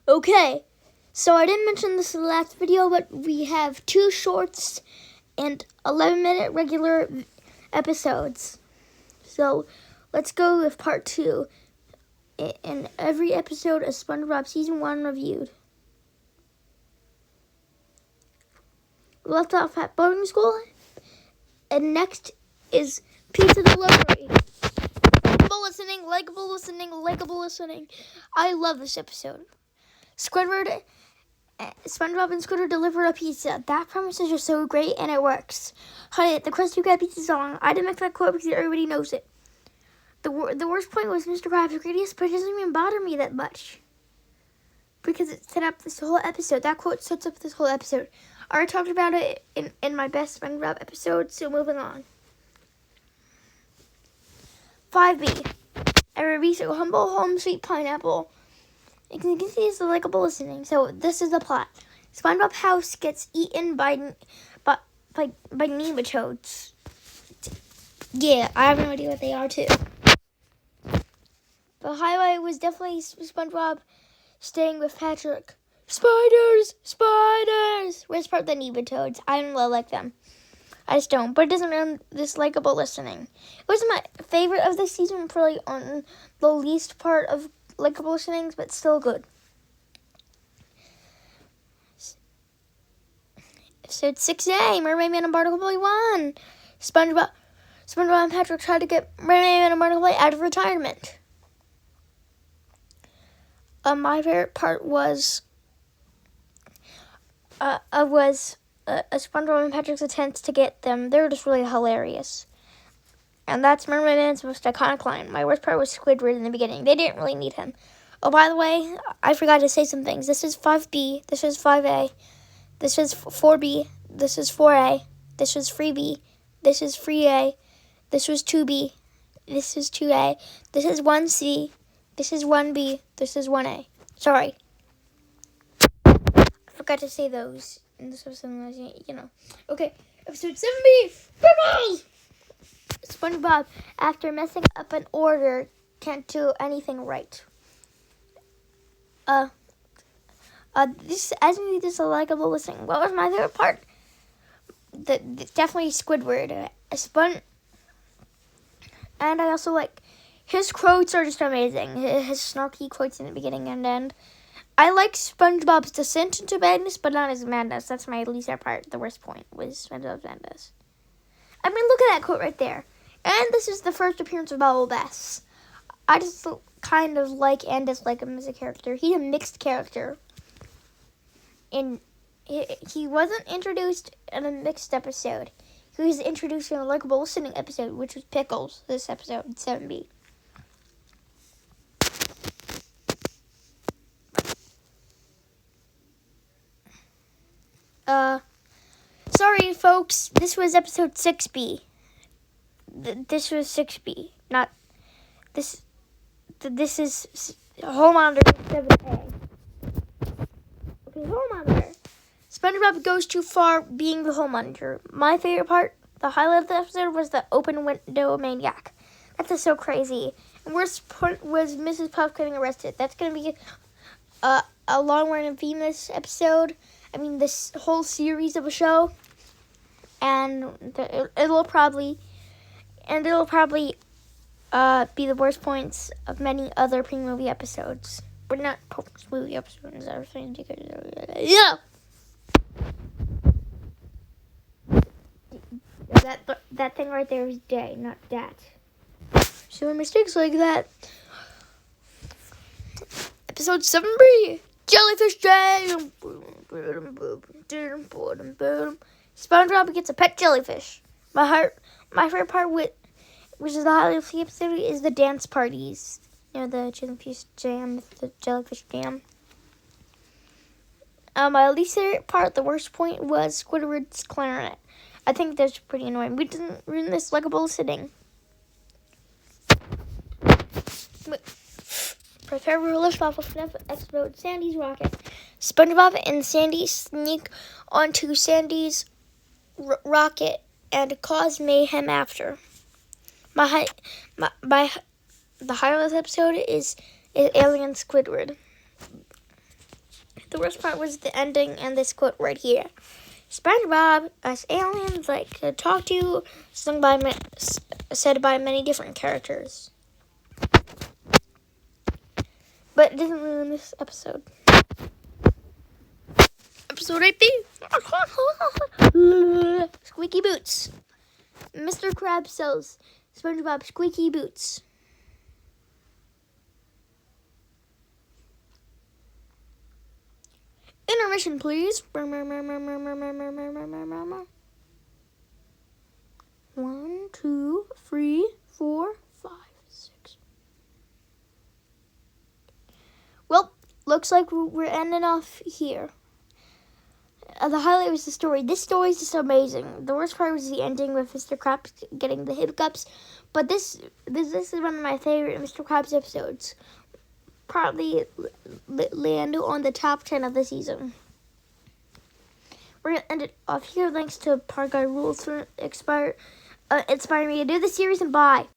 Okay, so I didn't mention this in the last video, but we have 2 shorts and 11-minute regular episodes. So let's go with part 2. In every episode of SpongeBob Season 1 reviewed. We left off at boarding school, and next is pizza delivery. Likeable listening. I love this episode. SpongeBob and Squidward deliver a pizza. That premise is just so great, and it works. Honey, the Krusty Krab pizza song. I didn't make that quote because everybody knows it. The worst point was Mr. Krabs' greatest, but it doesn't even bother me that much. Because it set up this whole episode. That quote sets up this whole episode. I already talked about it in my best SpongeBob episode, so moving on. 5B. Every week, so humble home sweet pineapple. You can see it's a likable listening. So this is the plot. SpongeBob house gets eaten by nematodes. Yeah, I have no idea what they are too. The highlight was definitely SpongeBob staying with Patrick. Spiders! Where's part of the nematodes? I don't like them. I just don't. But it doesn't mean this likable listening. It wasn't my favorite of the season, probably on the least part of likable listenings, but still good. Episode 6A, Mermaid Man and Barnacle Boy 1. SpongeBob and Patrick tried to get Mermaid Man and Barnacle Boy out of retirement. My favorite part was SpongeBob and Patrick's attempts to get them. They were just really hilarious. And that's Mermaid Man's most iconic line. My worst part was Squidward in the beginning. They didn't really need him. Oh, by the way, I forgot to say some things. This is 5B. This is 5A. This is 4B. This is 4A. This is 3B. This is 3A. This was 2B. This is 2A. This is 1C. This is 1B. This is 1A. Sorry. I forgot to say those. And this was something, Okay, episode 7B. Bubbles! SpongeBob, after messing up an order, can't do anything right. This is a likable listening. What was my favorite part? Definitely Squidward. And I also like his quotes are just amazing. His snarky quotes in the beginning and end. I like SpongeBob's descent into madness, but not his madness. That's my least favorite part. The worst point was SpongeBob's madness. I mean, look at that quote right there. And this is the first appearance of Bubble Bass. I just kind of like and dislike him as a character. He's a mixed character. And he wasn't introduced in a mixed episode. He was introduced in a likable listening episode, which was Pickles, this episode, 7B. Sorry, folks. This was episode 6B. This was 6B. Not this. This is Home Monitor 7A. Okay, Home Monitor. SpongeBob goes too far being the Home Monitor. My favorite part, the highlight of the episode, was the open window maniac. That's just so crazy. And worst part was Mrs. Puff getting arrested. That's going to be a long-run and famous episode. I mean, this whole series of a show. And it'll probably be the worst points of many other pre-movie episodes. But not post-movie episodes. Yeah. That thing right there is day, not dat. So mistakes like that. Episode 7B. Jellyfish Day. SpongeBob gets a pet jellyfish. My favorite part, which is the highlight of the episode, is the dance parties. The jellyfish jam, the jellyfish jam. My least favorite part, the worst point, was Squidward's clarinet. I think that's pretty annoying. We didn't ruin this likable listening. Prepare for a lift off of explode Sandy's rocket. SpongeBob and Sandy sneak onto Sandy's rocket and cause mayhem after. The highlight of the episode is Alien Squidward. the worst part was the ending and this quote right here. SpongeBob, us aliens like to talk to you, said by many different characters. But it doesn't ruin this episode. Episode 8B. Squeaky boots. Mr. Krabs sells SpongeBob squeaky boots. Intermission, please. 1, 2, 3, 4, 5, 6. Well, looks like we're ending off here. The highlight was the story. This story is just amazing. The worst part was the ending with Mr. Krabs getting the hiccups. But this is one of my favorite Mr. Krabs episodes. Probably land on the top 10 of the season. We're going to end it off here. Thanks to Park Guy Rules for inspiring me to do the series, and bye.